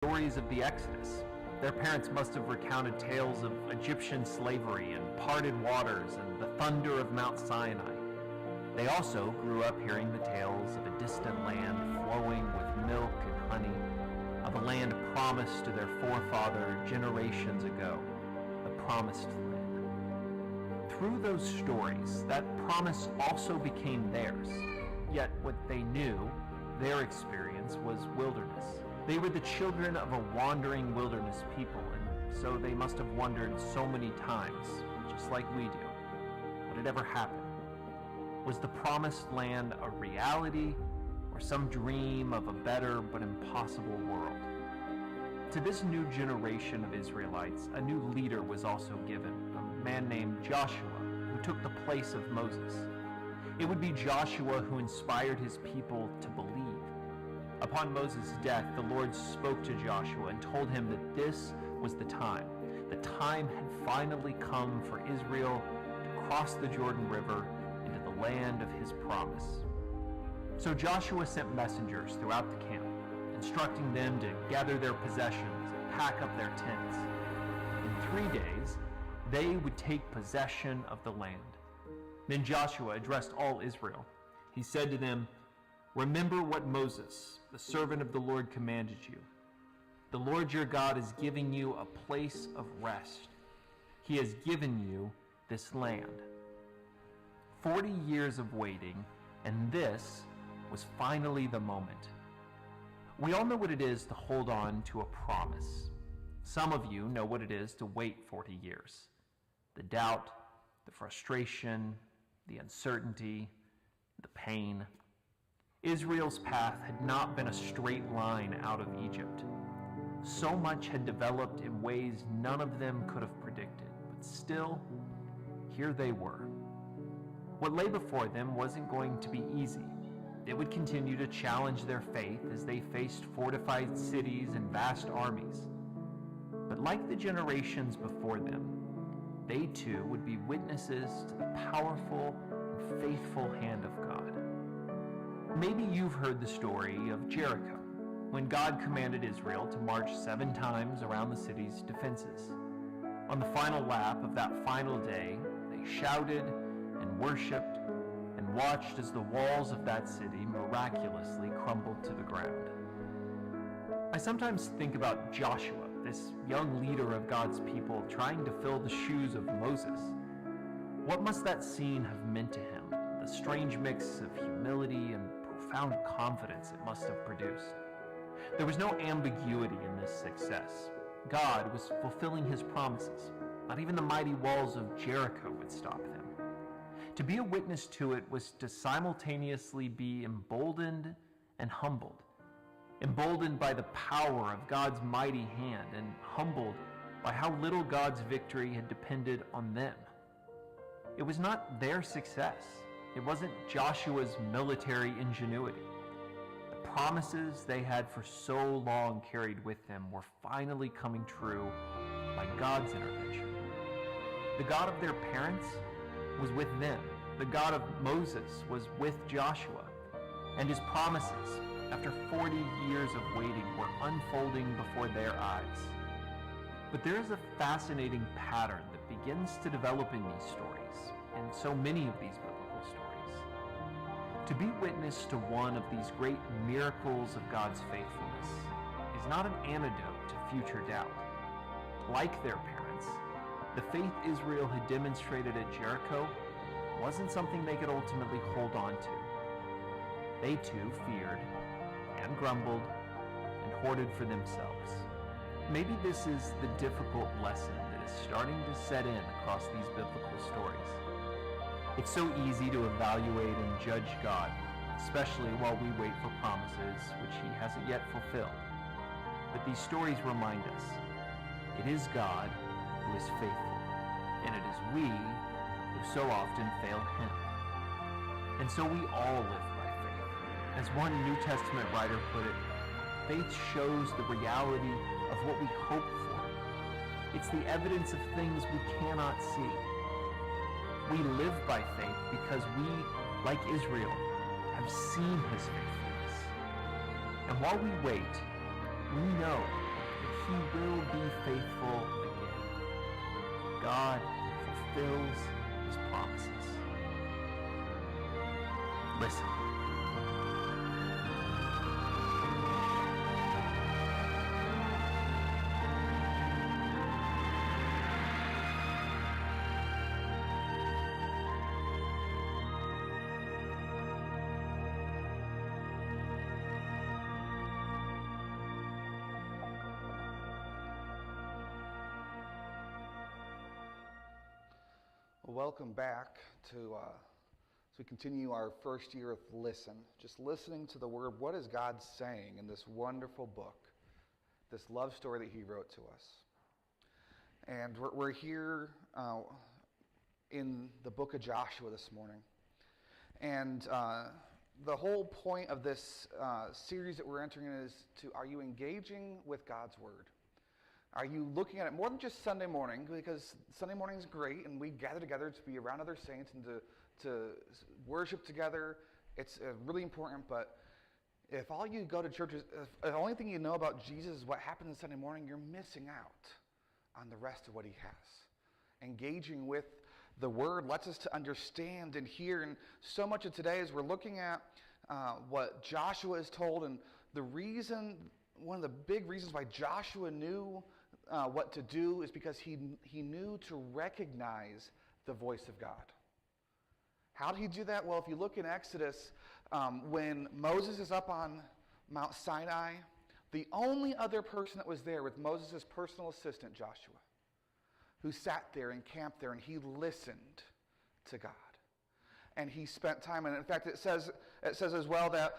Stories of the Exodus. Their parents must have recounted tales of Egyptian slavery and parted waters and the thunder of Mount Sinai. They also grew up hearing the tales of a distant land flowing with milk and honey, of a land promised to their forefather generations ago, the Promised Land. Through those stories, that promise also became theirs. Yet what they knew, their experience, was wilderness. They were the children of a wandering wilderness people, and so they must have wondered so many times, just like we do. Would it ever happen? Was the Promised Land a reality or some dream of a better but impossible world? To this new generation of Israelites, a new leader was also given, a man named Joshua, who took the place of Moses. It would be Joshua who inspired his people to believe. Upon Moses' death, the Lord spoke to Joshua and told him that this was the time. The time had finally come for Israel to cross the Jordan River into the land of his promise. So Joshua sent messengers throughout the camp, instructing them to gather their possessions and pack up their tents. In 3 days, they would take possession of the land. Then Joshua addressed all Israel. He said to them, "Remember what Moses, the servant of the Lord, commanded you. The Lord your God is giving you a place of rest. He has given you this land." 40 years of waiting, and this was finally the moment. We all know what it is to hold on to a promise. Some of you know what it is to wait 40 years. The doubt, the frustration, the uncertainty, the pain. Israel's path had not been a straight line out of Egypt. So much had developed in ways none of them could have predicted, but still, here they were. What lay before them wasn't going to be easy. It would continue to challenge their faith as they faced fortified cities and vast armies. But like the generations before them, they too would be witnesses to the powerful and faithful hand of God. Maybe you've heard the story of Jericho, when God commanded Israel to march 7 times around the city's defenses. On the final lap of that final day, they shouted and worshiped and watched as the walls of that city miraculously crumbled to the ground. I sometimes think about Joshua, this young leader of God's people, trying to fill the shoes of Moses. What must that scene have meant to him? The strange mix of humility and profound confidence it must have produced. There was no ambiguity in this success. God was fulfilling his promises. Not even the mighty walls of Jericho would stop them. To be a witness to it was to simultaneously be emboldened and humbled. Emboldened by the power of God's mighty hand and humbled by how little God's victory had depended on them. It was not their success. It wasn't Joshua's military ingenuity. The promises they had for so long carried with them were finally coming true by God's intervention. The God of their parents was with them. The God of Moses was with Joshua. And his promises, after 40 years of waiting, were unfolding before their eyes. But there is a fascinating pattern that begins to develop in these stories, in so many of these biblical stories. To be witness to one of these great miracles of God's faithfulness is not an antidote to future doubt. Like their parents, the faith Israel had demonstrated at Jericho wasn't something they could ultimately hold on to. They too feared and grumbled and hoarded for themselves. Maybe this is the difficult lesson that is starting to set in across these biblical stories. It's so easy to evaluate and judge God, especially while we wait for promises which he hasn't yet fulfilled. But these stories remind us, it is God who is faithful, and it is we who so often fail him. And so we all live by faith. As one New Testament writer put it, faith shows the reality of what we hope for. It's the evidence of things we cannot see. We live by faith because we, like Israel, have seen his faithfulness. And while we wait, we know he will be faithful again. God fulfills his promises. Listen. Welcome back to, as we continue our first year of Listen, just listening to the Word. What is God saying in this wonderful book, this love story that he wrote to us? And we're here in the book of Joshua this morning. And the whole point of this series that we're entering in is are you engaging with God's Word? Are you looking at it more than just Sunday morning? Because Sunday morning is great, and we gather together to be around other saints and to worship together. It's really important, but if all you go to church is, if the only thing you know about Jesus is what happens on Sunday morning, you're missing out on the rest of what he has. Engaging with the Word lets us to understand and hear, and so much of today is we're looking at what Joshua is told, and one of the big reasons why Joshua knew what to do is because he knew to recognize the voice of God. How did he do that? Well, if you look in Exodus, when Moses is up on Mount Sinai, the only other person that was there with Moses' personal assistant, Joshua, who sat there and camped there, and he listened to God. And he spent time, and in fact, it says as well that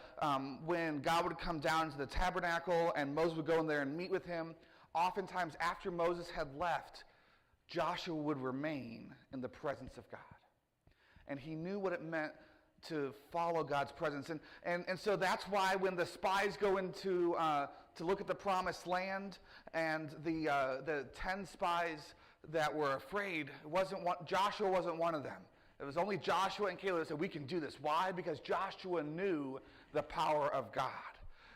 when God would come down into the tabernacle and Moses would go in there and meet with him, oftentimes after Moses had left, Joshua would remain in the presence of God. And he knew what it meant to follow God's presence. And so that's why when the spies go into to look at the promised land, and the 10 spies that were afraid, Joshua wasn't one of them. It was only Joshua and Caleb that said, we can do this. Why? Because Joshua knew the power of God.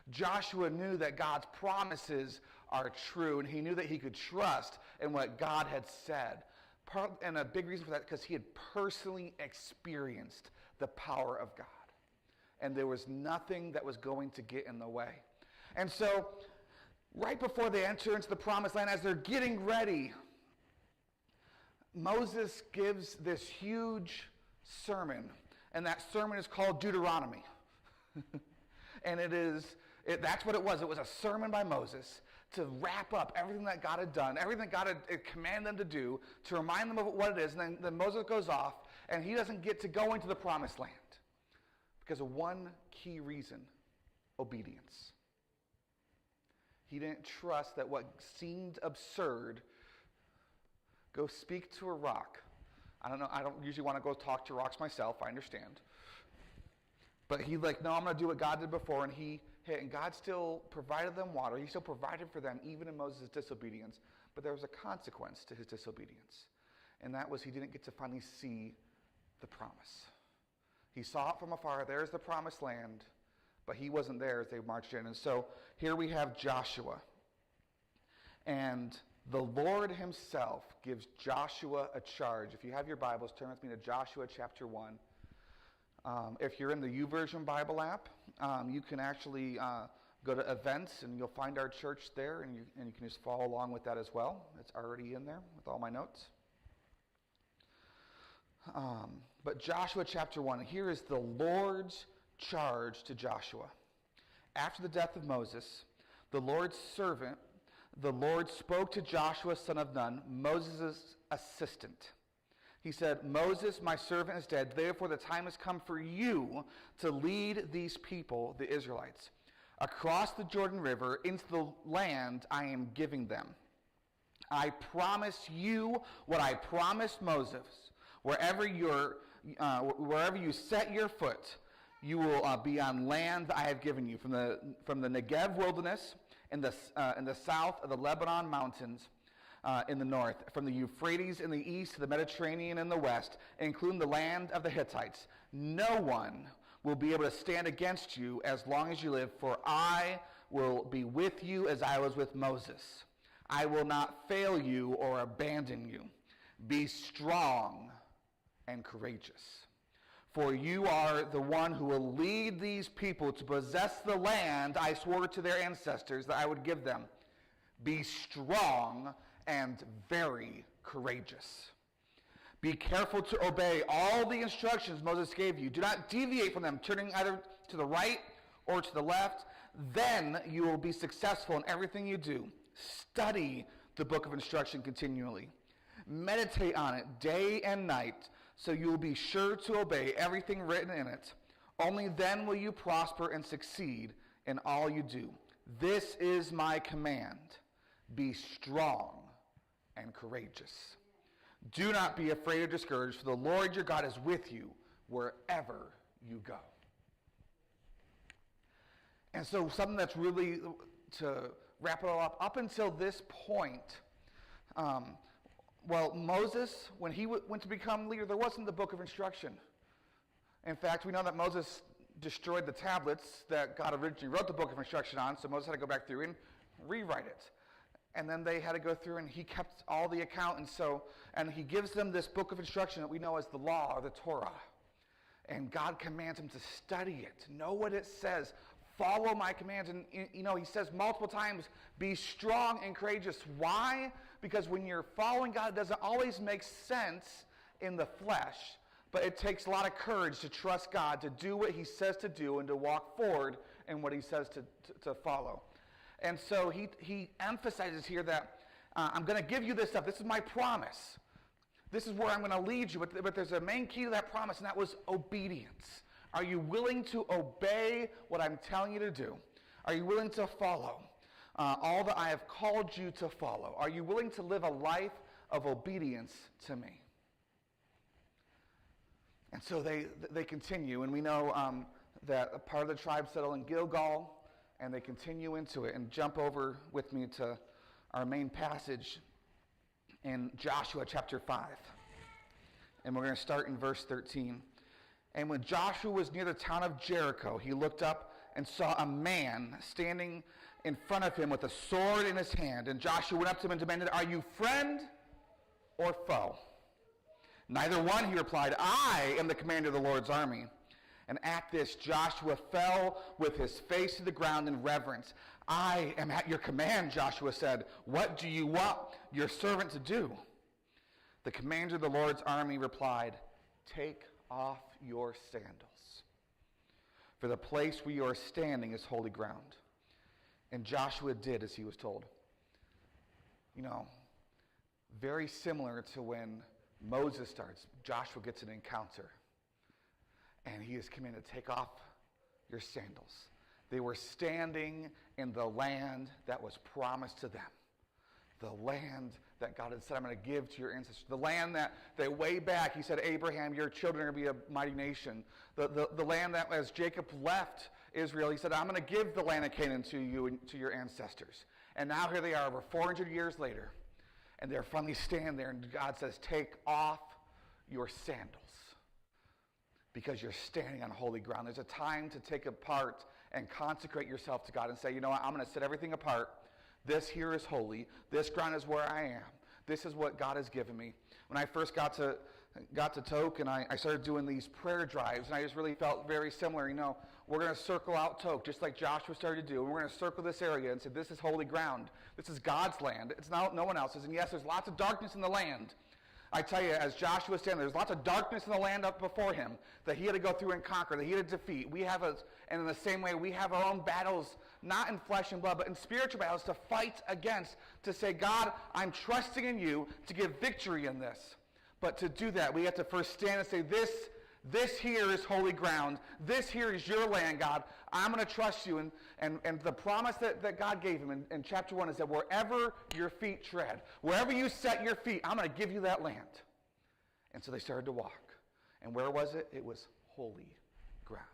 Joshua knew that God's promises are true, and he knew that he could trust in what God had said. And a big reason for that, because he had personally experienced the power of God. And there was nothing that was going to get in the way. And so, right before they enter into the promised land, as they're getting ready, Moses gives this huge sermon, and that sermon is called Deuteronomy. And that's what it was. It was a sermon by Moses to wrap up everything that God had done, everything that God had commanded them to do, to remind them of what it is. And then Moses goes off, and he doesn't get to go into the promised land because of one key reason: obedience. He didn't trust that what seemed absurd, go speak to a rock. I don't know, I don't usually want to go talk to rocks myself, I understand. But he's like, no, I'm going to do what God did before, and God still provided them water. He still provided for them, even in Moses' disobedience. But there was a consequence to his disobedience. And that was he didn't get to finally see the promise. He saw it from afar. There's the promised land. But he wasn't there as they marched in. And so here we have Joshua. And the Lord himself gives Joshua a charge. If you have your Bibles, turn with me to Joshua chapter 1. If you're in the YouVersion Bible app, you can actually go to events, and you'll find our church there, and you can just follow along with that as well. It's already in there with all my notes. But Joshua chapter 1, here is the Lord's charge to Joshua. After the death of Moses, the Lord's servant, the Lord spoke to Joshua, son of Nun, Moses' assistant. He said, Moses, my servant, is dead. Therefore, the time has come for you to lead these people, the Israelites, across the Jordan River into the land I am giving them. I promise you what I promised Moses. Wherever you set your foot, you will be on land I have given you, from the Negev wilderness in the south of the Lebanon mountains, in the north, from the Euphrates in the east to the Mediterranean in the west, including the land of the Hittites. No one will be able to stand against you as long as you live, for I will be with you as I was with Moses. I will not fail you or abandon you. Be strong and courageous. For you are the one who will lead these people to possess the land I swore to their ancestors that I would give them. Be strong and very courageous. Be careful to obey all the instructions Moses gave you. Do not deviate from them, turning either to the right or to the left. Then you will be successful in everything you do. Study the book of instruction continually. Meditate on it day and night, so you will be sure to obey everything written in it. Only then will you prosper and succeed in all you do. This is my command. Be strong and courageous. Do not be afraid or discouraged, for the Lord your God is with you wherever you go. And so something that's really, to wrap it all up until this point, Moses, when he went to become leader, there wasn't the book of instruction. In fact, we know that Moses destroyed the tablets that God originally wrote the book of instruction on, so Moses had to go back through and rewrite it. And then they had to go through, and he kept all the account, and he gives them this book of instruction that we know as the law or the Torah. And God commands him to study it, know what it says, follow my commands. And he says multiple times, be strong and courageous. Why? Because when you're following God, it doesn't always make sense in the flesh, but it takes a lot of courage to trust God, to do what he says to do, and to walk forward in what he says to follow. And so he emphasizes here that I'm going to give you this stuff. This is my promise. This is where I'm going to lead you. But there's a main key to that promise, and that was obedience. Are you willing to obey what I'm telling you to do? Are you willing to follow all that I have called you to follow? Are you willing to live a life of obedience to me? And so they continue, and we know that a part of the tribe settled in Gilgal, and they continue into it. And jump over with me to our main passage in Joshua chapter 5. And we're going to start in verse 13. And when Joshua was near the town of Jericho, he looked up and saw a man standing in front of him with a sword in his hand. And Joshua went up to him and demanded, "Are you friend or foe?" "Neither one," he replied. "I am the commander of the Lord's army." And at this, Joshua fell with his face to the ground in reverence. "I am at your command," Joshua said. "What do you want your servant to do?" The commander of the Lord's army replied, "Take off your sandals, for the place where you are standing is holy ground." And Joshua did as he was told. Very similar to when Moses starts, Joshua gets an encounter. And he is commanded to take off your sandals. They were standing in the land that was promised to them. The land that God had said, "I'm going to give to your ancestors." The land that way back, he said, "Abraham, your children are going to be a mighty nation." The land that as Jacob left Israel, he said, "I'm going to give the land of Canaan to you and to your ancestors." And now here they are, over 400 years later. And they're finally standing there, and God says, "Take off your sandals, because you're standing on holy ground." There's a time to take apart and consecrate yourself to God and say, "You know what, I'm going to set everything apart. This here is holy. This ground is where I am. This is what God has given me." When I first got to Toke, and I started doing these prayer drives, and I just really felt very similar. We're going to circle out Toke, just like Joshua started to do. And we're going to circle this area and say, this is holy ground. This is God's land. It's not no one else's. And yes, there's lots of darkness in the land. I tell you, as Joshua was standing, there's lots of darkness in the land up before him that he had to go through and conquer, that he had to defeat. And in the same way, we have our own battles, not in flesh and blood, but in spiritual battles to fight against, to say, "God, I'm trusting in you to give victory in this." But to do that, we have to first stand and say, this here is holy ground. This here is your land, God. I'm going to trust you. And the promise that God gave him in chapter 1 is that wherever your feet tread, wherever you set your feet, I'm going to give you that land. And so they started to walk. And where was it? It was holy ground.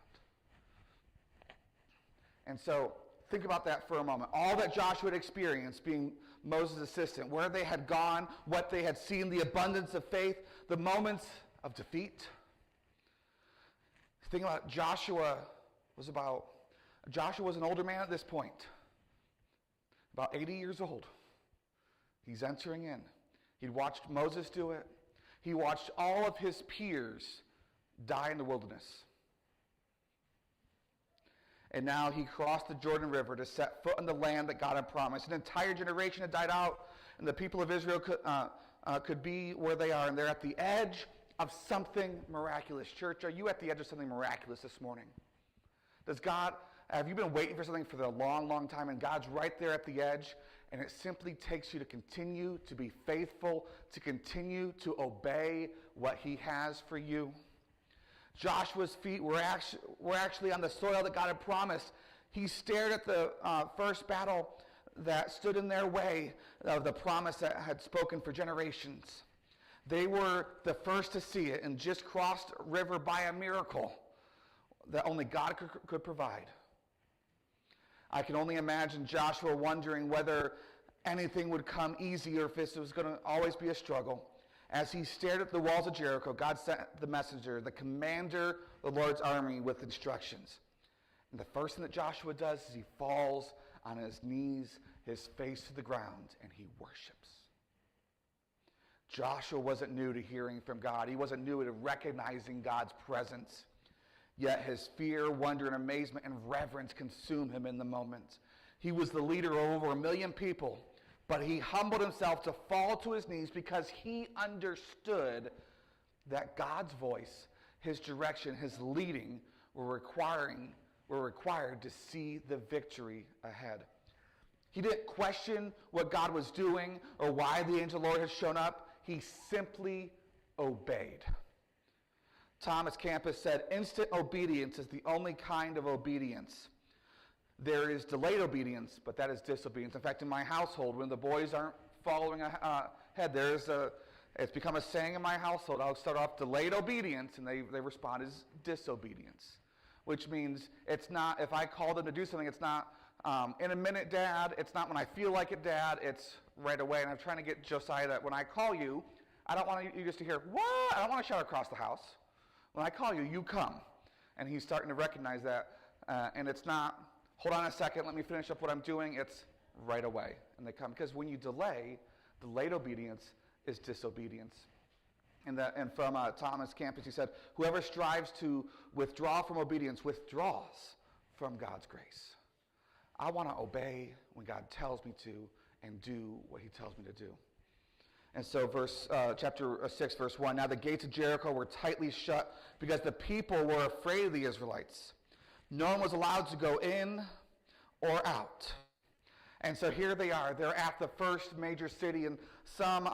And so think about that for a moment. All that Joshua had experienced being Moses' assistant, where they had gone, what they had seen, the abundance of faith, the moments of defeat. Think about Joshua was an older man at this point, about 80 years old. He's entering in. He'd watched Moses do it. He watched all of his peers die in the wilderness. And now he crossed the Jordan River to set foot in the land that God had promised. An entire generation had died out, and the people of Israel could be where they are, and they're at the edge of something miraculous. Church, are you at the edge of something miraculous this morning? Have you been waiting for something for a long, long time, and God's right there at the edge, and it simply takes you to continue to be faithful, to continue to obey what he has for you? Joshua's feet were actually on the soil that God had promised. He stared at the first battle that stood in their way of the promise that had spoken for generations. They were the first to see it and just crossed a river by a miracle that only God could provide. I can only imagine Joshua wondering whether anything would come easy or if this was going to always be a struggle. As he stared at the walls of Jericho, God sent the messenger, the commander of the Lord's army, with instructions. And the first thing that Joshua does is he falls on his knees, his face to the ground, and he worships. Joshua wasn't new to hearing from God. He wasn't new to recognizing God's presence. Yet his fear, wonder, and amazement and reverence consume him in the moment. He was the leader of over 1 million people, but he humbled himself to fall to his knees because he understood that God's voice, his direction, his leading were required to see the victory ahead. He didn't question what God was doing or why the angel of the Lord had shown up. He simply obeyed. Thomas Campus said, instant obedience is the only kind of obedience. There is delayed obedience, but that is disobedience. In fact, in my household, when the boys aren't following ahead, it's become a saying in my household. I'll start off delayed obedience, and they respond as disobedience, which means it's not, if I call them to do something, it's not in a minute, Dad. It's not when I feel like it, Dad. It's right away. And I'm trying to get Josiah that when I call you, I don't want you just to hear, what? I don't want to shout across the house. When I call you, you come. And he's starting to recognize that. And it's not, hold on a second, let me finish up what I'm doing. It's right away. And they come. Because when you delay, delayed obedience is disobedience. And from Thomas Campus, he said, whoever strives to withdraw from obedience withdraws from God's grace. I want to obey when God tells me to and do what he tells me to do. And so chapter 6, verse 1, now the gates of Jericho were tightly shut because the people were afraid of the Israelites. No one was allowed to go in or out. And so here they are. They're at the first major city, and some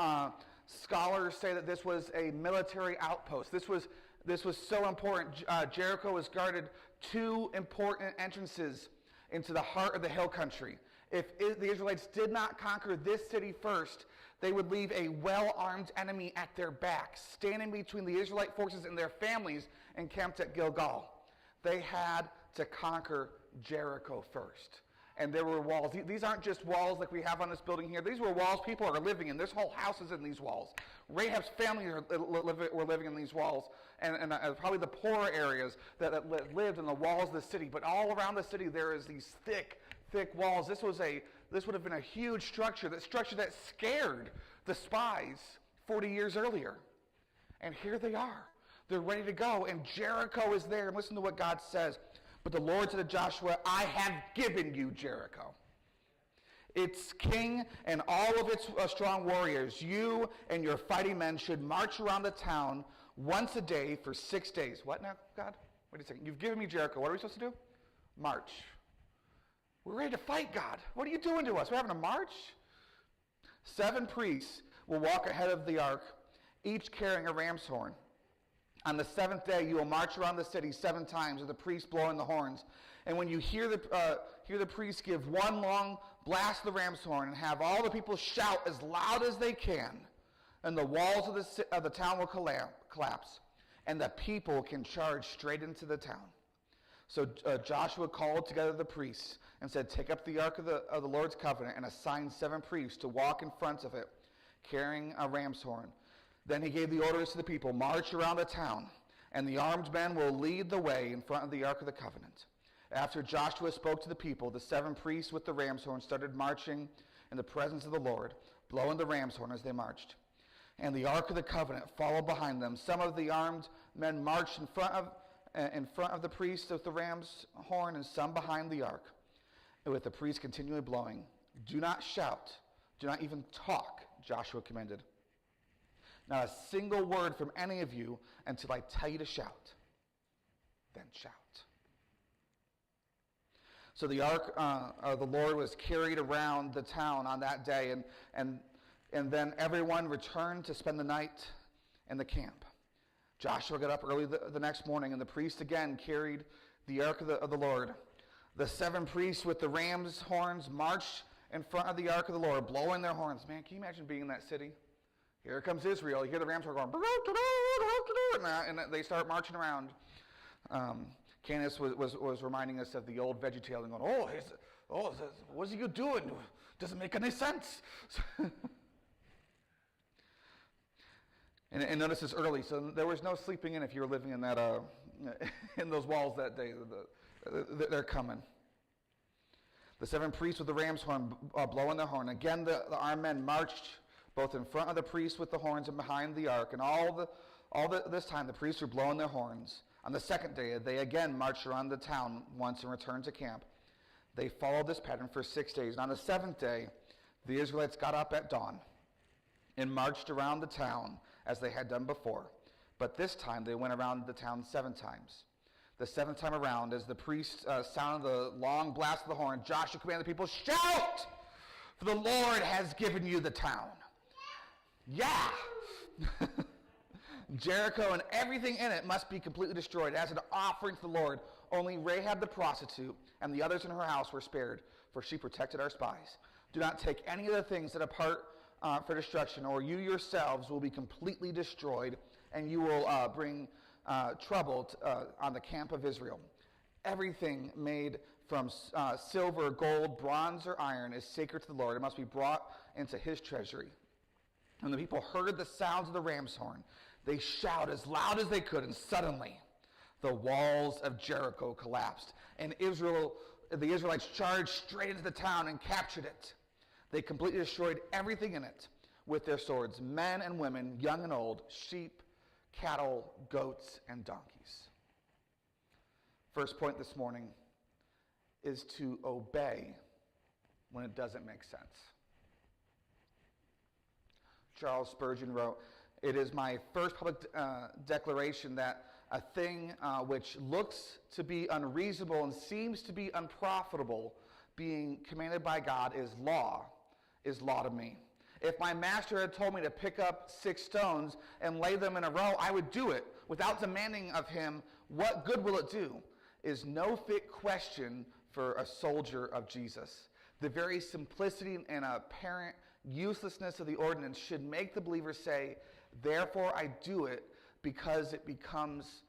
scholars say that this was a military outpost. This was so important. Jericho was guarded 2 important entrances into the heart of the hill country. If the Israelites did not conquer this city first, they would leave a well-armed enemy at their back, standing between the Israelite forces and their families encamped at Gilgal. They had to conquer Jericho first. And there were walls. These aren't just walls like we have on this building here. These were walls people are living in. This whole house is in these walls. Rahab's family were living in these walls. And probably the poorer areas that lived in the walls of the city. But all around the city there is these thick walls. This would have been a huge structure that scared the spies 40 years earlier. And here they are. They're ready to go. And Jericho is there. And listen to what God says. But the Lord said to Joshua, I have given you Jericho, its king and all of its strong warriors. You and your fighting men should march around the town once a day for 6 days. What now, God? Wait a second. You've given me Jericho. What are we supposed to do? March. We're ready to fight, God. What are you doing to us? We're having a march? 7 priests will walk ahead of the ark, each carrying a ram's horn. On the 7th day, you will march around the city 7 times with the priests blowing the horns. And when you hear the priests give one long blast of the ram's horn and have all the people shout as loud as they can, and the walls of the town will collapse, and the people can charge straight into the town. So Joshua called together the priests and said, take up the ark of the Lord's covenant and assign 7 priests to walk in front of it, carrying a ram's horn. Then he gave the orders to the people, march around the town, and the armed men will lead the way in front of the Ark of the Covenant. After Joshua spoke to the people, the 7 priests with the ram's horn started marching in the presence of the Lord, blowing the ram's horn as they marched. And the Ark of the Covenant followed behind them. Some of the armed men marched in front of the priest with the ram's horn, and some behind the Ark, and with the priest continually blowing. Do not shout, do not even talk, Joshua commanded. Not a single word from any of you until I tell you to shout. Then shout. So the Ark of the Lord was carried around the town on that day, and then everyone returned to spend the night in the camp. Joshua got up early the next morning, and the priest again carried the Ark of the Lord. The 7 priests with the ram's horns marched in front of the Ark of the Lord, blowing their horns. Man, can you imagine being in that city? Here comes Israel. You hear the ram's horn going, and they start marching around. Candace was reminding us of the old VeggieTale and going, what's he doing? Doesn't make any sense. and notice it's early, so there was no sleeping in if you were living in that in those walls that day. They're coming. The 7 priests with the ram's horn blowing their horn. Again, the armed men marched both in front of the priests with the horns and behind the ark. And this time the priests were blowing their horns. On the second day, they again marched around the town once and returned to camp. They followed this pattern for 6 days. And on the 7th day, the Israelites got up at dawn and marched around the town as they had done before. But this time they went around the town 7 times. The 7th time around, as the priest sounded the long blast of the horn, Joshua commanded the people, shout, for the Lord has given you the town. Yeah! Jericho and everything in it must be completely destroyed as an offering to the Lord. Only Rahab the prostitute and the others in her house were spared, for she protected our spies. Do not take any of the things that are part for destruction, or you yourselves will be completely destroyed, and you will bring trouble on the camp of Israel. Everything made from silver, gold, bronze, or iron is sacred to the Lord. It must be brought into his treasury. When the people heard the sounds of the ram's horn, they shouted as loud as they could, and suddenly the walls of Jericho collapsed, and the Israelites charged straight into the town and captured it. They completely destroyed everything in it with their swords, men and women, young and old, sheep, cattle, goats, and donkeys. First point this morning is to obey when it doesn't make sense. Charles Spurgeon wrote, "It is my first public declaration that a thing which looks to be unreasonable and seems to be unprofitable, being commanded by God, is law to me. If my master had told me to pick up 6 stones and lay them in a row, I would do it without demanding of him, what good will it do? Is no fit question for a soldier of Jesus. The very simplicity and apparent uselessness of the ordinance should make the believer say, therefore I do it, because it becomes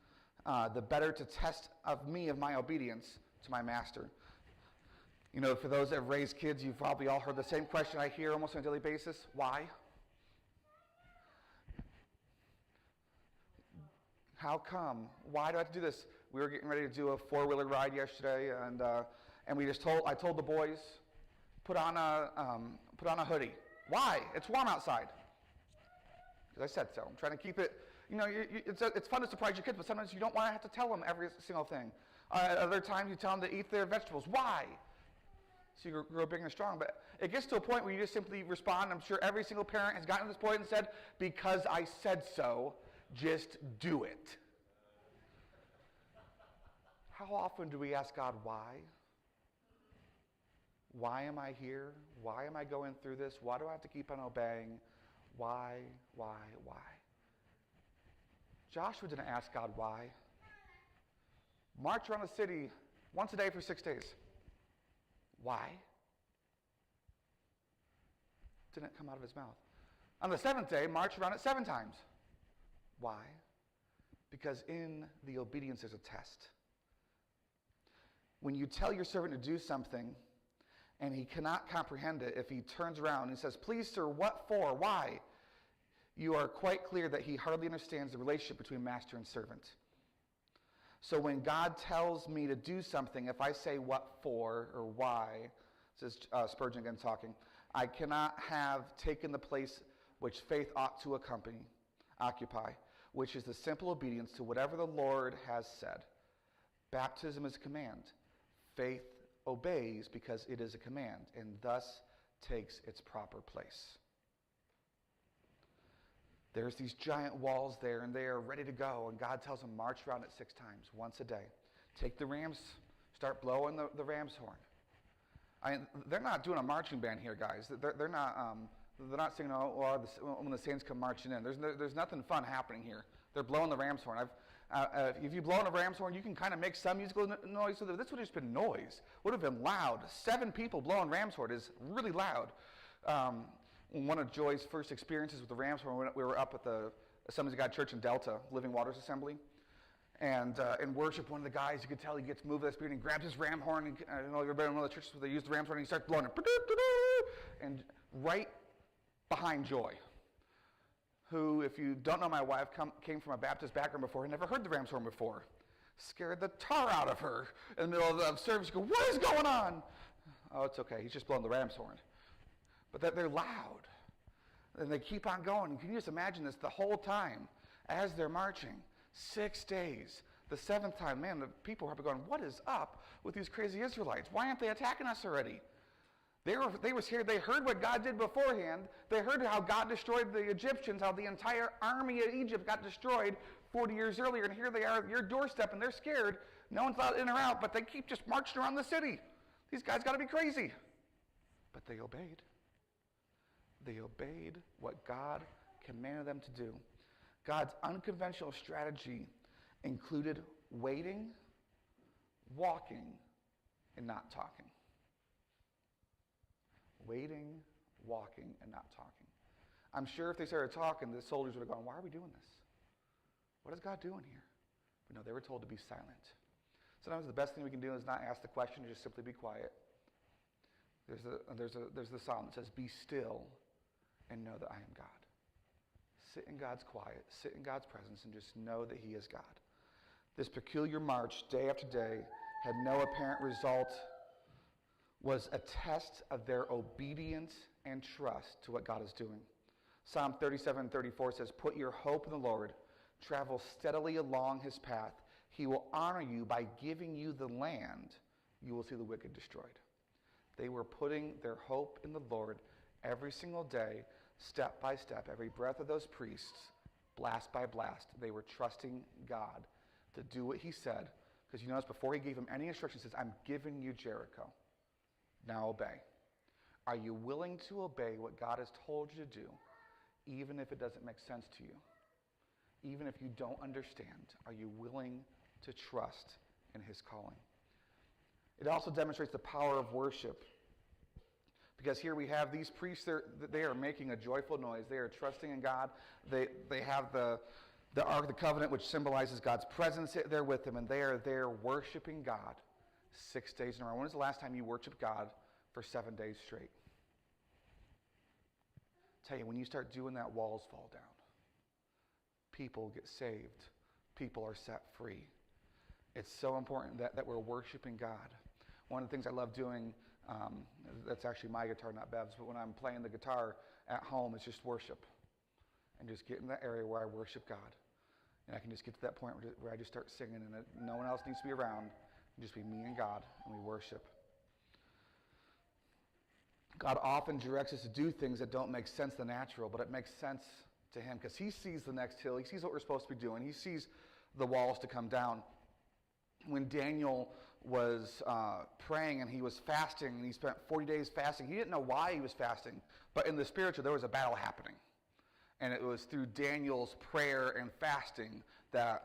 the better to test of my obedience to my master." You know, for those that have raised kids, you've probably all heard the same question I hear almost on a daily basis. Why? How come? Why do I have to do this? We were getting ready to do a 4-wheeler ride yesterday, and I told the boys, put on a hoodie. Why? It's warm outside. Because I said so. I'm trying to keep it. You know, it's fun to surprise your kids, but sometimes you don't want to have to tell them every single thing. Other times you tell them to eat their vegetables. Why? So you grow big and strong. But it gets to a point where you just simply respond. I'm sure every single parent has gotten to this point and said, because I said so, just do it. How often do we ask God, why? Why am I here? Why am I going through this? Why do I have to keep on obeying? Why? Joshua didn't ask God why. March around the city once a day for 6 days. Why? Didn't come out of his mouth. On the 7th day, march around it 7 times. Why? Because in the obedience there's a test. When you tell your servant to do something and he cannot comprehend it, if he turns around and says, please sir, what for? Why? You are quite clear that he hardly understands the relationship between master and servant. So when God tells me to do something, if I say what for or why, this is Spurgeon again talking, I cannot have taken the place which faith ought to occupy, which is the simple obedience to whatever the Lord has said. Baptism is a command. Faith obeys because it is a command, and thus takes its proper place. There's these giant walls there, and they are ready to go, and God tells them, march around it 6 times, once a day. Take the rams, start blowing the ram's horn. They're not doing a marching band here, guys. They're not singing, when the saints come marching in. There's nothing fun happening here. They're blowing the ram's horn. If you blow in a ram's horn, you can kind of make some musical noise. So this would have just been noise. Would have been loud. 7 people blowing ram's horn is really loud. One of Joy's first experiences with the ram's horn, we were up at the Assemblies of God Church in Delta, Living Waters Assembly. And in worship, one of the guys, you could tell he gets moved by the Spirit, and he grabs his ram horn. And, everybody in one of the churches where they use the ram's horn, and he starts blowing it. And right behind Joy, who, if you don't know my wife, came from a Baptist background before, had never heard the ram's horn before. Scared the tar out of her in the middle of the service. She goes, what is going on? Oh, it's okay. He's just blowing the ram's horn. But they're loud. And they keep on going. Can you just imagine this the whole time as they're marching? 6 days. The 7th time, man, the people are going, what is up with these crazy Israelites? Why aren't they attacking us already? They were scared. They heard what God did beforehand. They heard how God destroyed the Egyptians, how the entire army of Egypt got destroyed 40 years earlier. And here they are at your doorstep, and they're scared. No one's allowed in or out, but they keep just marching around the city. These guys got to be crazy. But they obeyed. They obeyed what God commanded them to do. God's unconventional strategy included waiting, walking, and not talking. Waiting, walking, and not talking. I'm sure if they started talking, the soldiers would have gone, why are we doing this? What is God doing here? But no, they were told to be silent. Sometimes the best thing we can do is not ask the question, just simply be quiet. There's the psalm that says, be still and know that I am God. Sit in God's quiet, sit in God's presence, and just know that he is God. This peculiar march, day after day, had no apparent result, was a test of their obedience and trust to what God is doing. Psalm 37:34 says, put your hope in the Lord, travel steadily along his path. He will honor you by giving you the land. You will see the wicked destroyed. They were putting their hope in the Lord every single day, step by step, every breath of those priests, blast by blast. They were trusting God to do what he said. Because you notice before he gave them any instructions, he says, I'm giving you Jericho. Now obey. Are you willing to obey what God has told you to do, even if it doesn't make sense to you? Even if you don't understand, are you willing to trust in his calling? It also demonstrates the power of worship. Because here we have these priests, they are making a joyful noise. They are trusting in God. They have the Ark of the Covenant, which symbolizes God's presence there with them, and they are there worshiping God 6 days in a row. When was the last time you worshiped God for 7 days straight? Tell you, when you start doing that, walls fall down. People get saved. People are set free. It's so important that we're worshiping God. One of the things I love doing, that's actually my guitar, not Bev's, but when I'm playing the guitar at home, it's just worship. And just get in that area where I worship God. And I can just get to that point where I just start singing, and no one else needs to be around. It just be me and God, and we worship. God often directs us to do things that don't make sense to the natural, but it makes sense to him because he sees the next hill. He sees what we're supposed to be doing. He sees the walls to come down. When Daniel was praying and he was fasting, and he spent 40 days fasting, he didn't know why he was fasting, but in the spiritual, there was a battle happening. And it was through Daniel's prayer and fasting that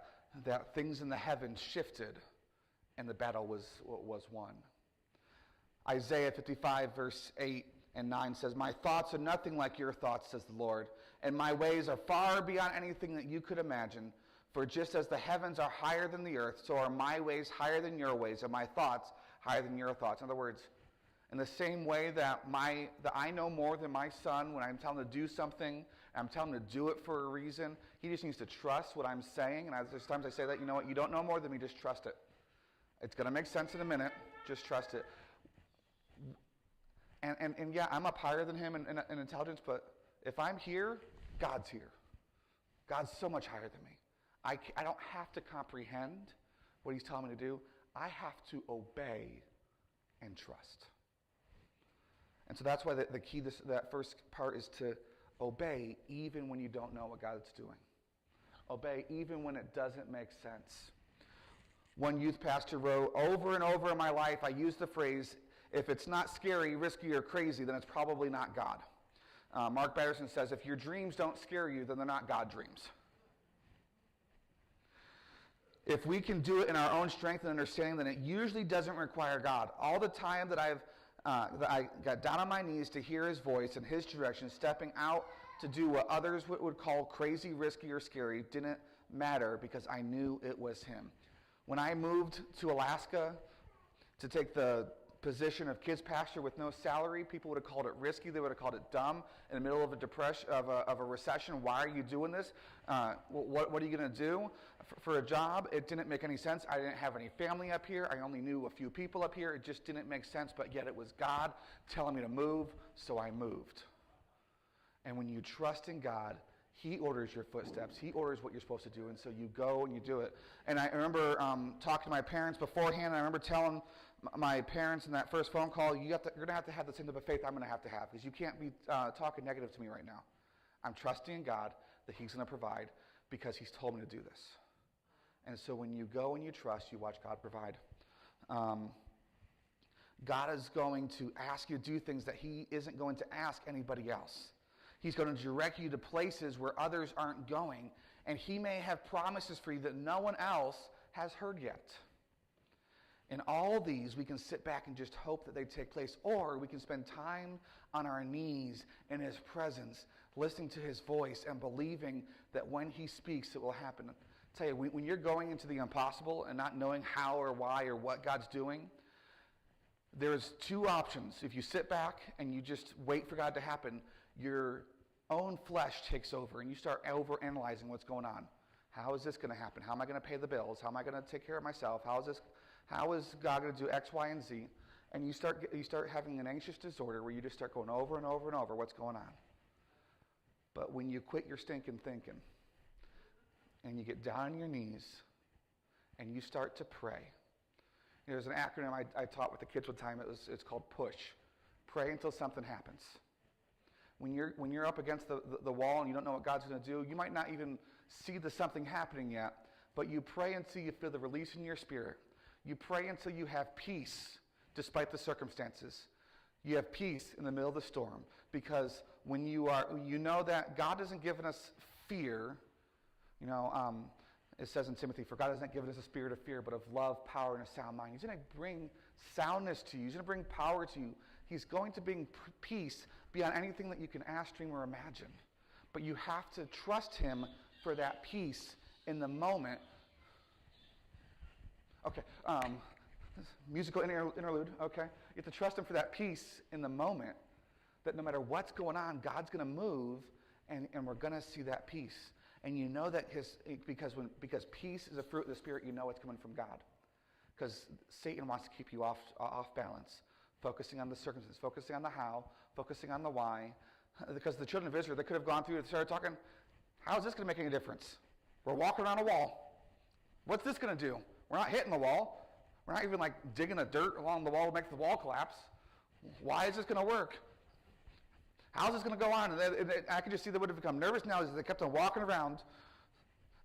things in the heavens shifted and the battle was won. Isaiah 55 verse 8 and 9 says, my thoughts are nothing like your thoughts, says the Lord, and my ways are far beyond anything that you could imagine. For just as the heavens are higher than the earth, so are my ways higher than your ways, and my thoughts higher than your thoughts. In other words, in the same way that I know more than my son when I'm telling him to do something, I'm telling him to do it for a reason. He just needs to trust what I'm saying. And there's times I say that, you know what, you don't know more than me, just trust it. It's going to make sense in a minute. Just trust it. And yeah, I'm up higher than him in intelligence, but if I'm here, God's here. God's so much higher than me. I don't have to comprehend what he's telling me to do. I have to obey and trust. And so that's why the key, that first part is to obey even when you don't know what God's doing. Obey even when it doesn't make sense. One youth pastor wrote, over and over in my life, I use the phrase, if it's not scary, risky, or crazy, then it's probably not God. Mark Batterson says, if your dreams don't scare you, then they're not God dreams. If we can do it in our own strength and understanding, then it usually doesn't require God. All the time that I got down on my knees to hear his voice and his direction, stepping out to do what others would call crazy, risky, or scary, didn't matter because I knew it was him. When I moved to Alaska to take the position of kids pastor with no salary, people would have called it risky. They would have called it dumb. In the middle of a depression, of a recession, why are you doing this? What are you going to do for a job? It didn't make any sense. I didn't have any family up here. I only knew a few people up here. It just didn't make sense. But yet it was God telling me to move, so I moved. And when you trust in God, he orders your footsteps. He orders what you're supposed to do. And so you go and you do it. And I remember talking to my parents beforehand. And I remember telling my parents in that first phone call, you're going to have the same type of faith I'm going to have because you can't be talking negative to me right now. I'm trusting in God that he's going to provide because he's told me to do this. And so when you go and you trust, you watch God provide. God is going to ask you to do things that he isn't going to ask anybody else. He's going to direct you to places where others aren't going. And he may have promises for you that no one else has heard yet. In all these, we can sit back and just hope that they take place. Or we can spend time on our knees in his presence, listening to his voice and believing that when he speaks, it will happen. I'll tell you, when you're going into the impossible and not knowing how or why or what God's doing, there's two options. If you sit back and you just wait for God to happen, your own flesh takes over and you start overanalyzing what's going on. How is this going to happen? How am I going to pay the bills? How am I going to take care of myself? How is God going to do X, Y, and Z? And you start having an anxious disorder where you just start going over and over and over what's going on. But when you quit your stinking thinking and you get down on your knees and you start to pray. There's an acronym I taught with the kids one time. It's called PUSH. Pray until something happens. When you're up against the wall and you don't know what God's going to do, you might not even see the something happening yet, but you pray until you feel the release in your spirit. You pray until you have peace despite the circumstances. You have peace in the middle of the storm because when you know that God hasn't given us fear. It says in Timothy, for God has not given us a spirit of fear, but of love, power, and a sound mind. He's going to bring soundness to you. He's going to bring power to you. He's going to bring peace beyond anything that you can ask, dream, or imagine. But you have to trust him for that peace in the moment. Okay, musical interlude, okay? You have to trust him for that peace in the moment, that no matter what's going on, God's going to move, and we're going to see that peace. And you know that because peace is a fruit of the Spirit, you know it's coming from God. Because Satan wants to keep you off balance, focusing on the circumstances, focusing on the how, focusing on the why. Because the children of Israel, they could have gone through and started talking, how is this going to make any difference? We're walking around a wall. What's this going to do? We're not hitting the wall. We're not even digging the dirt along the wall to make the wall collapse. Why is this going to work? How's this going to go on? And I could just see they would have become nervous now as they kept on walking around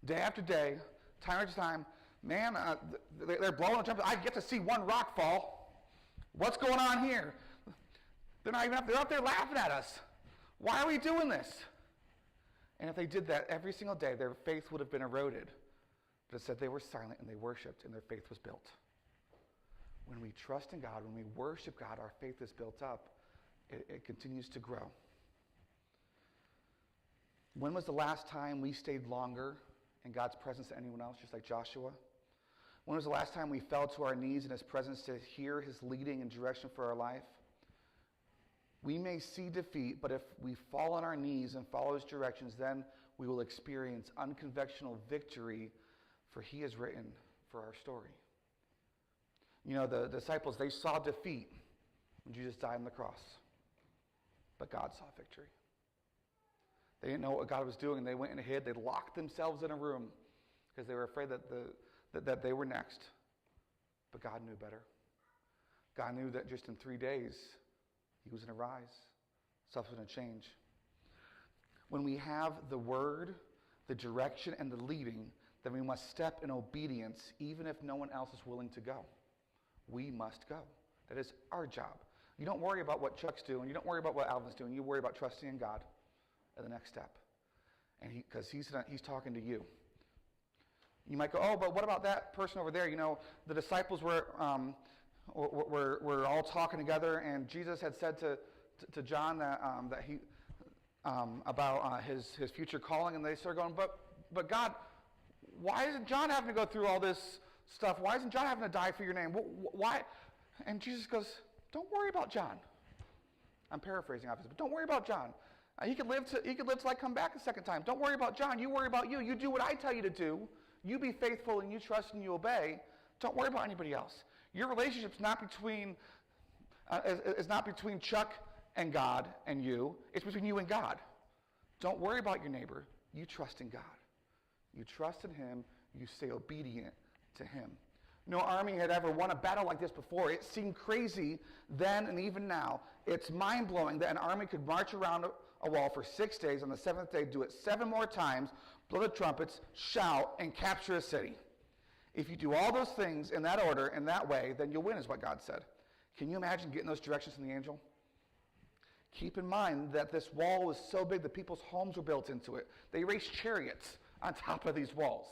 day after day, time after time. Man, they're blowing the trumpet. I get to see one rock fall. What's going on here? They're not even up. They're up there laughing at us. Why are we doing this? And if they did that every single day, their faith would have been eroded. But it said they were silent and they worshiped and their faith was built. When we trust in God, when we worship God, our faith is built up. It continues to grow. When was the last time we stayed longer in God's presence than anyone else, just like Joshua? When was the last time we fell to our knees in his presence to hear his leading and direction for our life? We may see defeat, but if we fall on our knees and follow his directions, then we will experience unconventional victory, for he has written for our story. The disciples, they saw defeat when Jesus died on the cross. but God saw victory. They didn't know what God was doing, and they went and hid. They locked themselves in a room because they were afraid that they were next. But God knew better. God knew that just in 3 days, he was going to rise. Stuff was going to change. When we have the word, the direction, and the leading, then we must step in obedience even if no one else is willing to go. We must go. That is our job. You don't worry about what Chuck's doing. You don't worry about what Alvin's doing. You worry about trusting in God at the next step. And because he's talking to you. You might go, oh, but what about that person over there? You know, the disciples were all talking together, and Jesus had said to John that he about his future calling, and they started going, but God, why isn't John having to go through all this stuff? Why isn't John having to die for your name? Why? And Jesus goes, don't worry about John. I'm paraphrasing, obviously, but don't worry about John. He could live till I come back a second time. Don't worry about John. You worry about you. You do what I tell you to do. You be faithful and you trust and you obey. Don't worry about anybody else. Your relationship's not between Chuck and God and you. It's between you and God. Don't worry about your neighbor. You trust in God. You trust in him. You stay obedient to him. No army had ever won a battle like this before. It seemed crazy then and even now. It's mind-blowing that an army could march around a wall for 6 days. On the seventh day, do it 7 more times, blow the trumpets, shout, and capture a city. If you do all those things in that order, in that way, then you'll win, is what God said. Can you imagine getting those directions from the angel? Keep in mind that this wall was so big that people's homes were built into it. They raced chariots on top of these walls.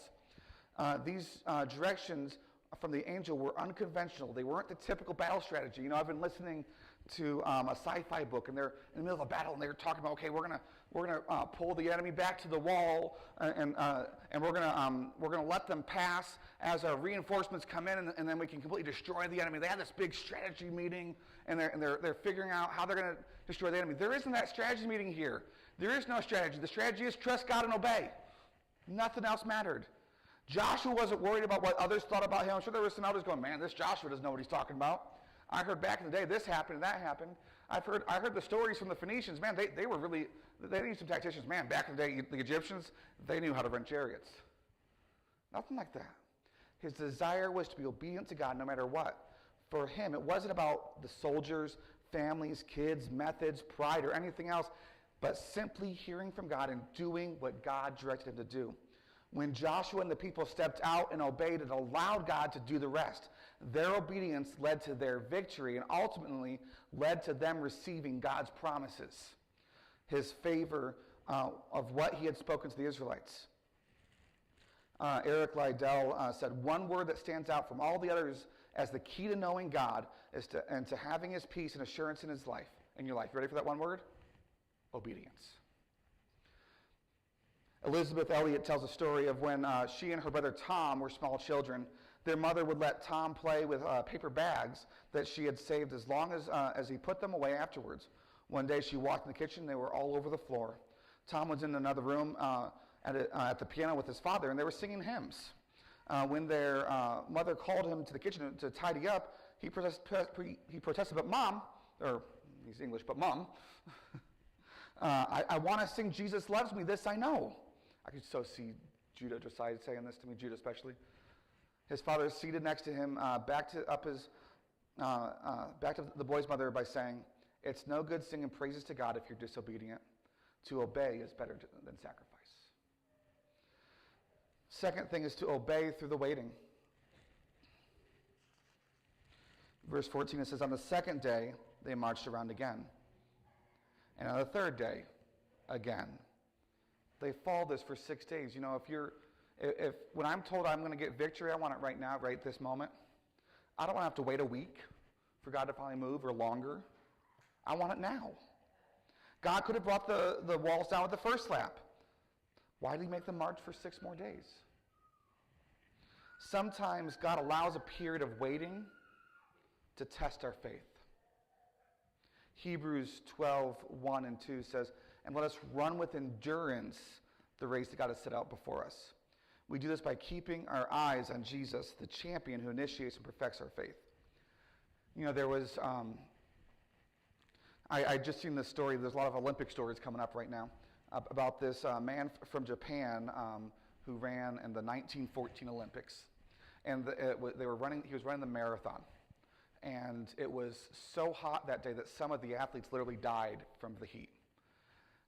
These directions from the angel were unconventional. They weren't the typical battle strategy. You know, I've been listening to a sci-fi book, and they're in the middle of a battle, and they're talking about, okay, we're gonna pull the enemy back to the wall, and we're gonna let them pass as our reinforcements come in, and then we can completely destroy the enemy. They have this big strategy meeting, and they're figuring out how they're gonna destroy the enemy. There isn't that strategy meeting here. There is no strategy. The strategy is trust God and obey. Nothing else mattered. Joshua wasn't worried about what others thought about him. I'm sure there were some others going, man, this Joshua doesn't know what he's talking about. I heard back in the day this happened and that happened. I heard the stories from the Phoenicians. Man, they needed some tacticians. Man, back in the day, the Egyptians, they knew how to run chariots. Nothing like that. His desire was to be obedient to God no matter what. For him, it wasn't about the soldiers, families, kids, methods, pride, or anything else, but simply hearing from God and doing what God directed him to do. When Joshua and the people stepped out and obeyed, it allowed God to do the rest. Their obedience led to their victory and ultimately led to them receiving God's promises, his favor of what he had spoken to the Israelites. Eric Liddell said, one word that stands out from all the others as the key to knowing God and to having his peace and assurance in his life, in your life. Ready for that one word? Obedience. Elizabeth Elliot tells a story of when she and her brother Tom were small children. Their mother would let Tom play with paper bags that she had saved as long as he put them away afterwards. One day she walked in the kitchen, they were all over the floor. Tom was in another room at the piano with his father, and they were singing hymns. When their mother called him to the kitchen to tidy up, he protested, but Mom, or he's English, but Mom, I want to sing Jesus Loves Me, this I know. I could so see Judah Josiah saying this to me, Judah especially. His father is seated next to him, back to the boy's mother by saying, it's no good singing praises to God if you're disobedient. To obey is better than sacrifice. Second thing is to obey through the waiting. Verse 14, it says, on the second day, they marched around again. And on the third day, again. They followed this for 6 days. You know, if when I'm told I'm going to get victory, I want it right now, right this moment. I don't want to have to wait a week for God to finally move or longer. I want it now. God could have brought the walls down with the first slap. Why did he make them march for 6 more days? Sometimes God allows a period of waiting to test our faith. Hebrews 12:1 and 2 says, and let us run with endurance the race that God has set out before us. We do this by keeping our eyes on Jesus, the champion who initiates and perfects our faith. You know, there was, I just seen this story. There's a lot of Olympic stories coming up right now about this man from Japan who ran in the 1914 Olympics. And he was running the marathon. And it was so hot that day that some of the athletes literally died from the heat.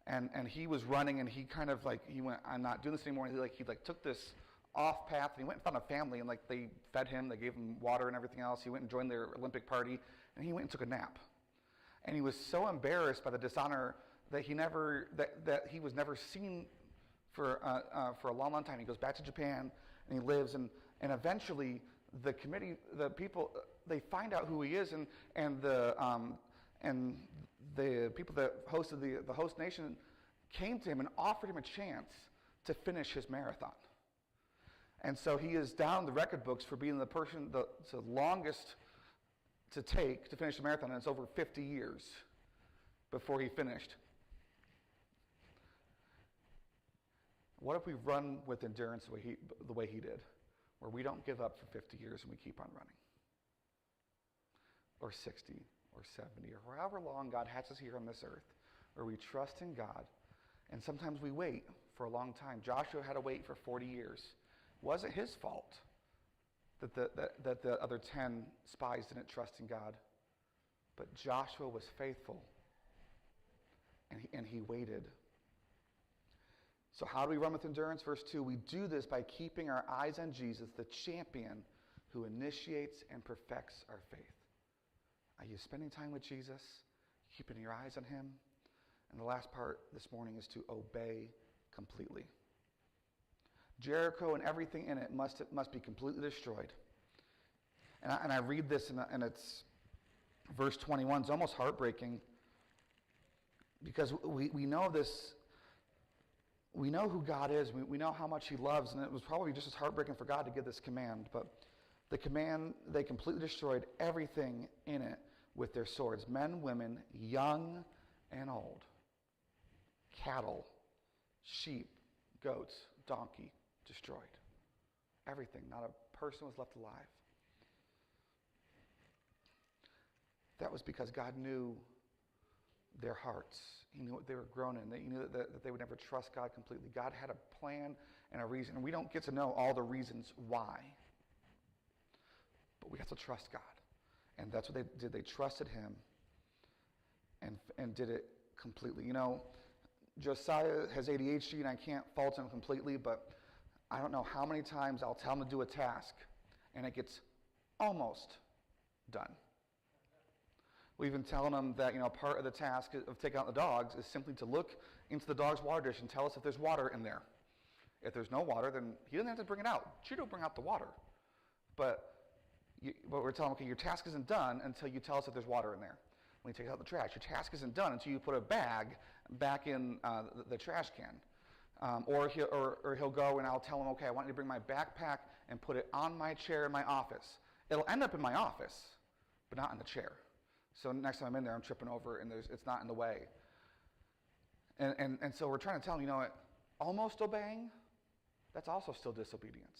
And he was running, and he kind of he went, I'm not doing this anymore. And he took this off path, and he went and found a family, and they fed him, they gave him water and everything else. He went and joined their Olympic party, and he went and took a nap. And he was so embarrassed by the dishonor that he was never seen for a long, long time. He goes back to Japan, and he lives, and eventually the people, they find out who he is, and the people that hosted the host nation came to him and offered him a chance to finish his marathon. And so he is down the record books for being the longest to finish the marathon, and it's over 50 years before he finished. What if we run with endurance the way he did, where we don't give up for 50 years and we keep on running? Or 60, or 70, or however long God has us here on this earth, where we trust in God, and sometimes we wait for a long time. Joshua had to wait for 40 years. It wasn't his fault that the other 10 spies didn't trust in God, but Joshua was faithful, and he waited. So how do we run with endurance? Verse 2, we do this by keeping our eyes on Jesus, the champion who initiates and perfects our faith. Are you spending time with Jesus? Keeping your eyes on him? And the last part this morning is to obey completely. Jericho and everything in it must be completely destroyed. And I read this, and it's verse 21. It's almost heartbreaking because we know this. We know who God is. We know how much he loves, and it was probably just as heartbreaking for God to give this command. But the command, they completely destroyed everything in it with their swords. Men, women, young and old. Cattle, sheep, goats, donkey, destroyed. Everything. Not a person was left alive. That was because God knew their hearts. He knew what they were grown in. He knew that they would never trust God completely. God had a plan and a reason. And we don't get to know all the reasons why. But we have to trust God. And that's what they did. They trusted him and did it completely. You know, Josiah has ADHD, and I can't fault him completely, but I don't know how many times I'll tell him to do a task, and it gets almost done. We even telling him that, part of the task of taking out the dogs is simply to look into the dog's water dish and tell us if there's water in there. If there's no water, then he doesn't have to bring it out. Cheeto will bring out the water. But we're telling him, okay, your task isn't done until you tell us if there's water in there. When he takes out the trash, your task isn't done until you put a bag back in the trash can. Or he'll go and I'll tell him, okay, I want you to bring my backpack and put it on my chair in my office. It'll end up in my office, but not in the chair. So next time I'm in there, I'm tripping over, and it's not in the way. And so we're trying to tell him, almost obeying, that's also still disobedience.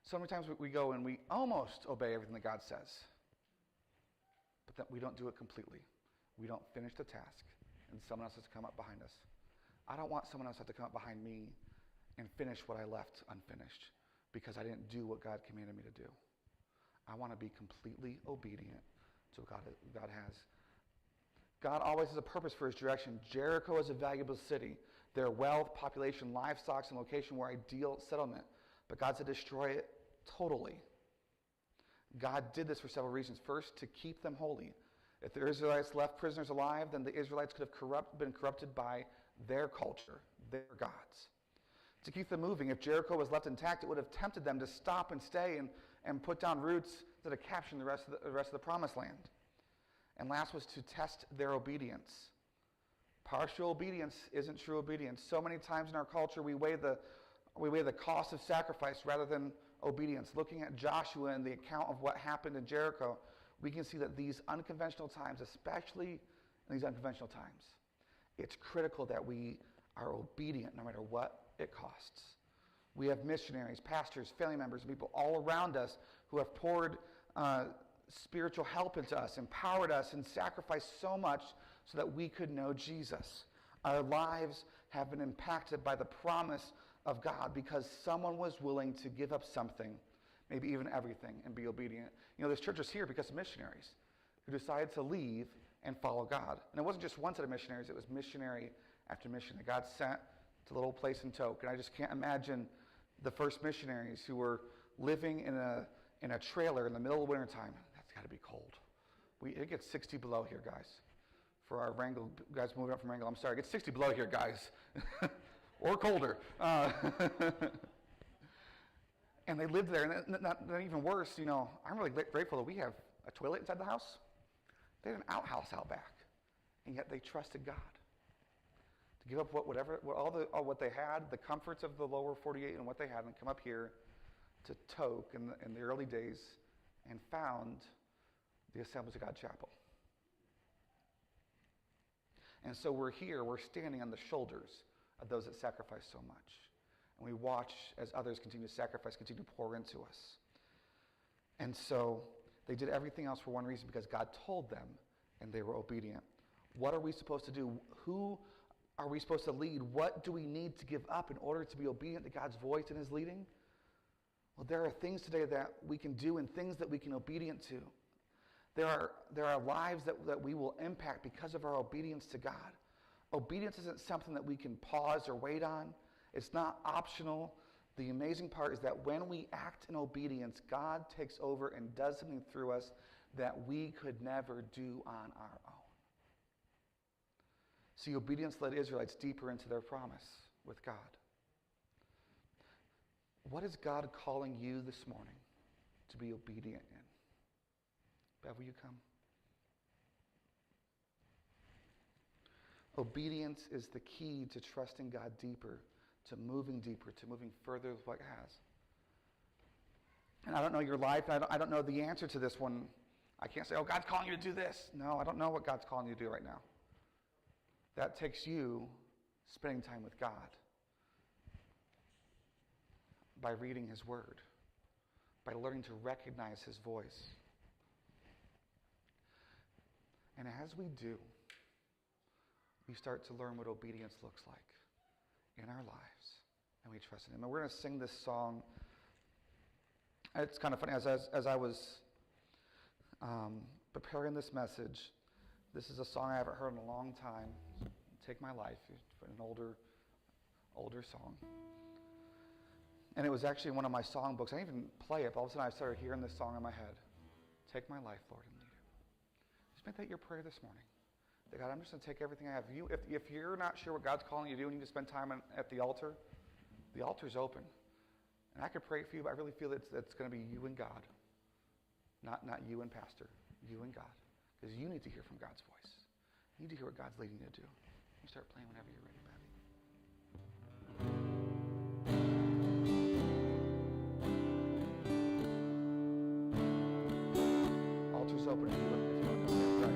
So many times we go and we almost obey everything that God says, but that we don't do it completely. We don't finish the task, and someone else has to come up behind us. I don't want someone else to have to come up behind me and finish what I left unfinished because I didn't do what God commanded me to do. I want to be completely obedient to what God has. God always has a purpose for his direction. Jericho is a valuable city. Their wealth, population, livestock, and location were ideal settlement. But God said destroy it totally. God did this for several reasons. First, to keep them holy. If the Israelites left prisoners alive, then the Israelites could have been corrupted by their culture, their gods. To keep them moving. If Jericho was left intact, it would have tempted them to stop and stay and put down roots that have captured the rest of the promised land. And last was to test their obedience. Partial obedience isn't true obedience. So many times in our culture we weigh the cost of sacrifice rather than obedience. Looking at Joshua and the account of what happened in Jericho, we can see that these unconventional times, especially in these unconventional times, it's critical that we are obedient no matter what it costs. We have missionaries, pastors, family members, and people all around us who have poured spiritual help into us, empowered us, and sacrificed so much so that we could know Jesus. Our lives have been impacted by the promise of God because someone was willing to give up something, maybe even everything, and be obedient. You know, this church is here because of missionaries who decided to leave and follow God. And it wasn't just one set of missionaries, it was missionary after mission that God sent to a little place in Tok. And I just can't imagine the first missionaries who were living in a trailer in the middle of wintertime. That's got to be cold. It gets 60 below here, guys. For our Wrangell guys moving up from Wrangell, I'm sorry, it gets 60 below here, guys. Or colder. And they lived there, and not even worse, you know, I'm really grateful that we have a toilet inside the house. They had an outhouse out back, and yet they trusted God to give up what they had, the comforts of the lower 48 and what they had, and come up here to Tok in the early days and found the Assemblies of God Chapel. And so we're here, we're standing on the shoulders of those that sacrificed so much. And we watch as others continue to sacrifice, continue to pour into us. And so they did everything else for one reason, because God told them, and they were obedient. What are we supposed to do? Who are we supposed to lead? What do we need to give up in order to be obedient to God's voice and his leading? Well, there are things today that we can do and things that we can be obedient to. There are lives that we will impact because of our obedience to God. Obedience isn't something that we can pause or wait on. It's not optional. The amazing part is that when we act in obedience, God takes over and does something through us that we could never do on our own. See, obedience led Israelites deeper into their promise with God. What is God calling you this morning to be obedient in? Bev, will you come? Obedience is the key to trusting God deeper, to moving further with what has. And I don't know your life. I don't know the answer to this one. I can't say, oh, God's calling you to do this. No, I don't know what God's calling you to do right now. That takes you spending time with God by reading his word, by learning to recognize his voice. And as we do, we start to learn what obedience looks like in our lives, and we trust in him. And we're going to sing this song. It's kind of funny, as I was preparing this message, this is a song I haven't heard in a long time. Take My Life, an older song. And it was actually in one of my songbooks. I didn't even play it, but all of a sudden I started hearing this song in my head. Take my life, Lord, and lead it. Just make that your prayer this morning. That God, I'm just going to take everything I have. If you're not sure what God's calling you to do and you need to spend time at the altar's open. And I could pray for you, but I really feel it's going to be you and God. Not you and Pastor. You and God. Because you need to hear from God's voice. You need to hear what God's leading you to do. You start playing whenever you're ready, Babby. Altar's open if you want to come here. Right.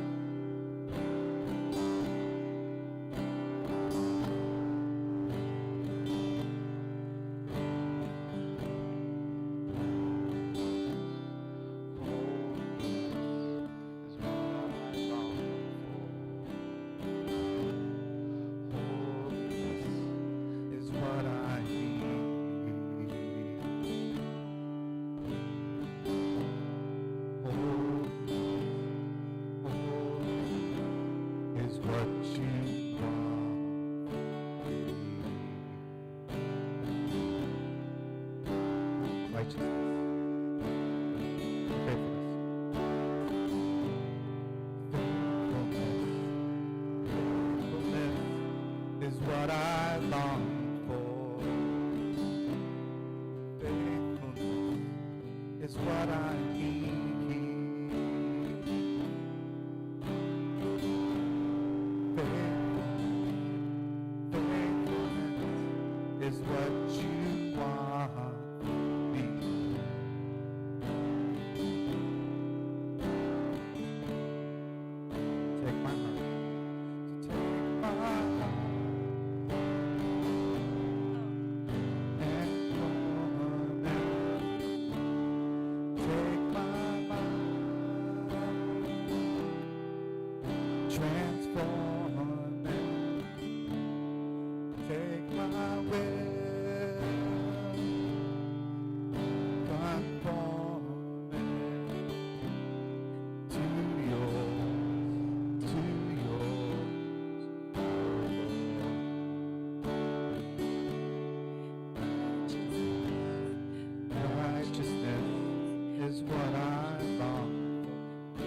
is what I long for.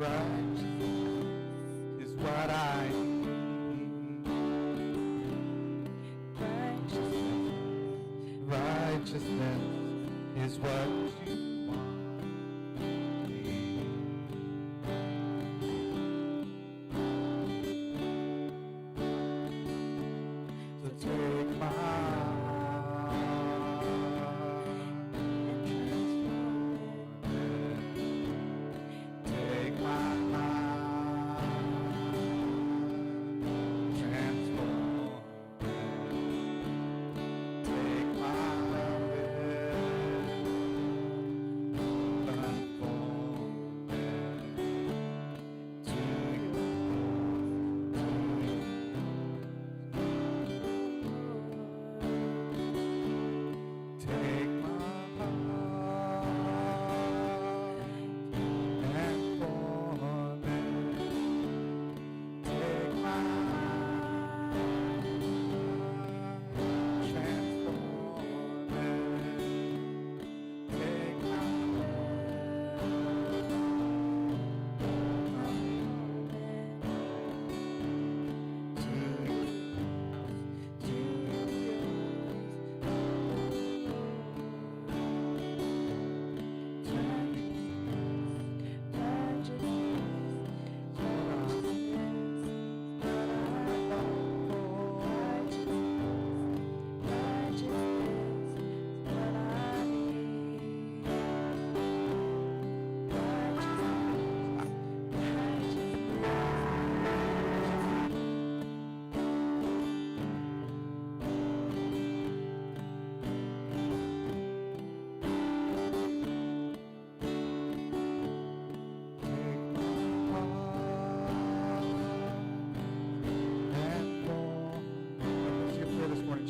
Righteousness is what I need. Righteousness is what you want me. So take my heart and transform it. Take my heart, transform it. Take my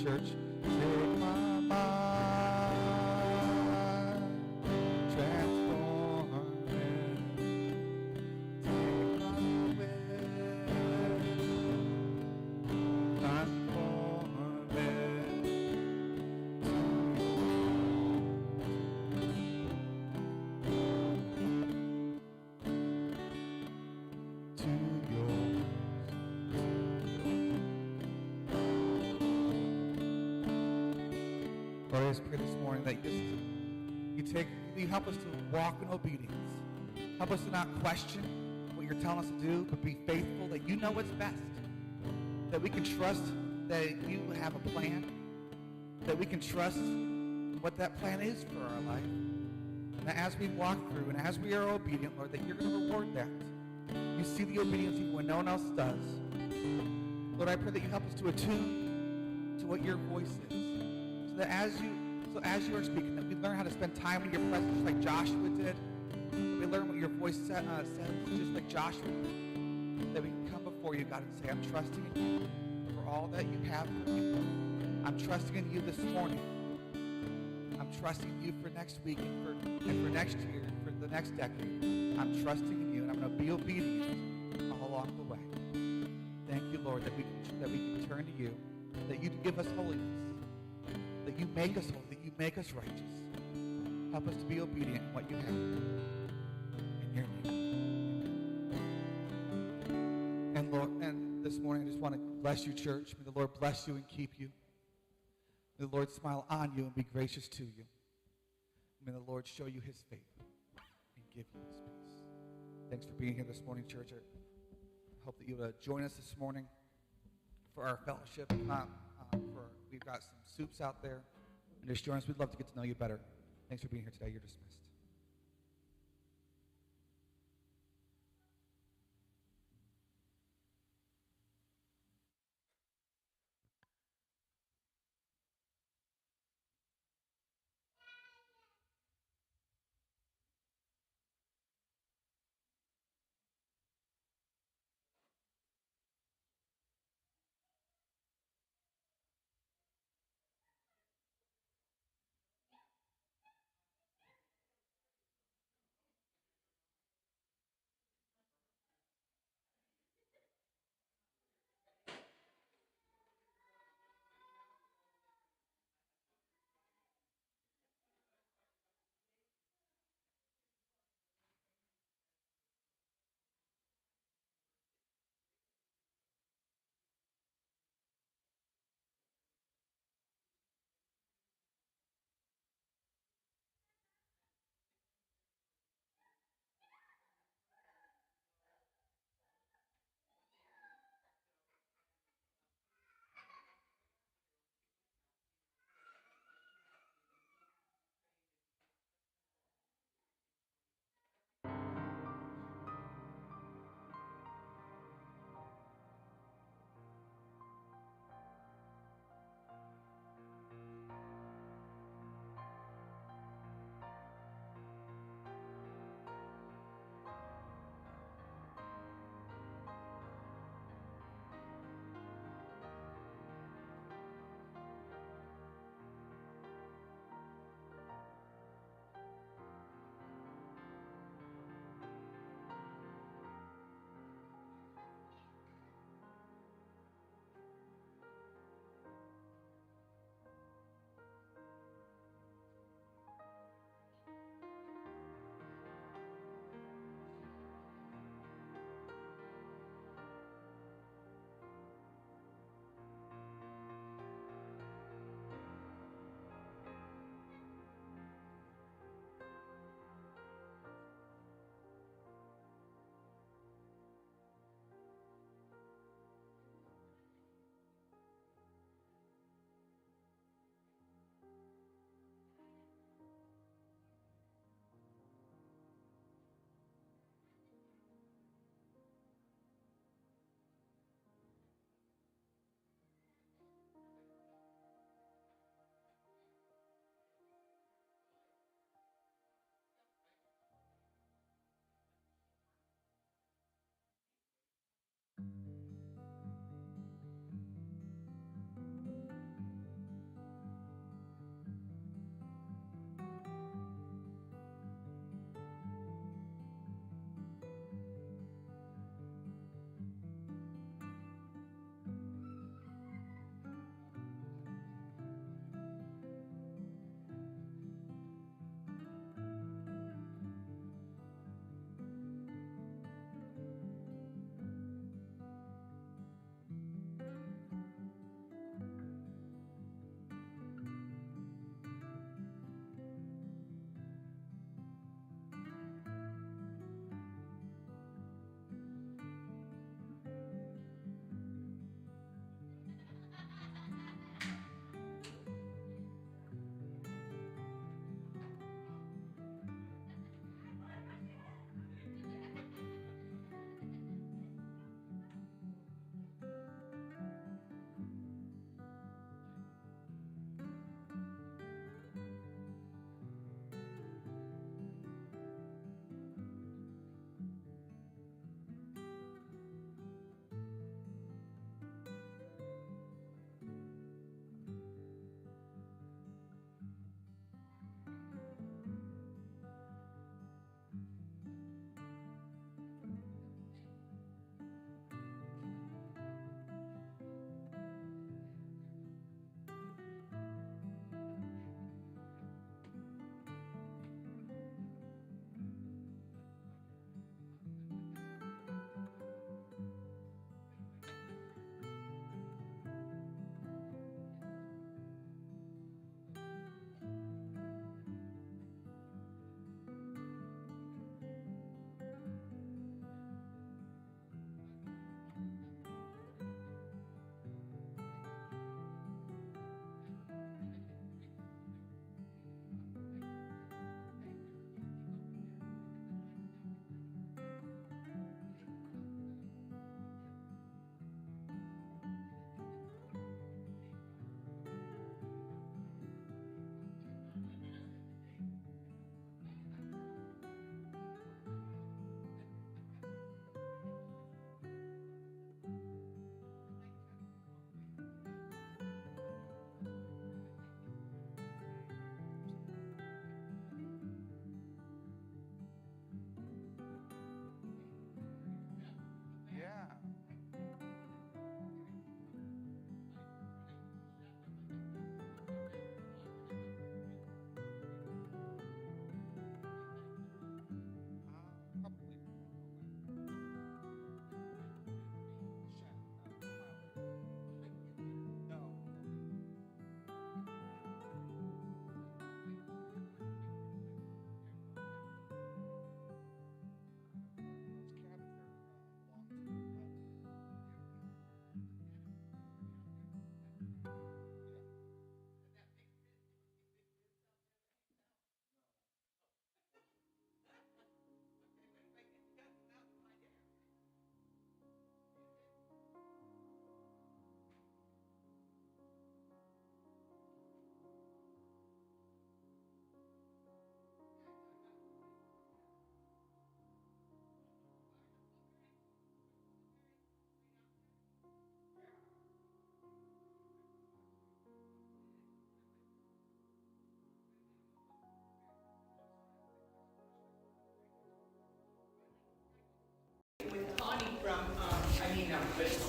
church. Take my mind, transform it. Take my will, transform it. To yours. Lord, I just pray this morning that you help us to walk in obedience. Help us to not question what you're telling us to do, but be faithful that you know what's best. That we can trust that you have a plan. That we can trust what that plan is for our life. And that as we walk through and as we are obedient, Lord, that you're going to reward that. You see the obedience even when no one else does. Lord, I pray that you help us to attune to what your voice is. So that as you are speaking, that we learn how to spend time in your presence just like Joshua did. That we learn what your voice says just like Joshua did. That we can come before you, God, and say, I'm trusting in you for all that you have for me. I'm trusting in you this morning. I'm trusting in you for next week and for next year and for the next decade. I'm trusting in you, and I'm going to be obedient all along the way. Thank you, Lord, that we can turn to you, that you give us holiness, that you make us holy, that you make us righteous. Help us to be obedient in what you have. In your name. And Lord, and this morning I just want to bless you, church. May the Lord bless you and keep you. May the Lord smile on you and be gracious to you. May the Lord show you his favor and give you his peace. Thanks for being here this morning, church. I hope that you would join us this morning for our fellowship. We've got some soups out there. And just join us. We'd love to get to know you better. Thanks for being here today. You're dismissed.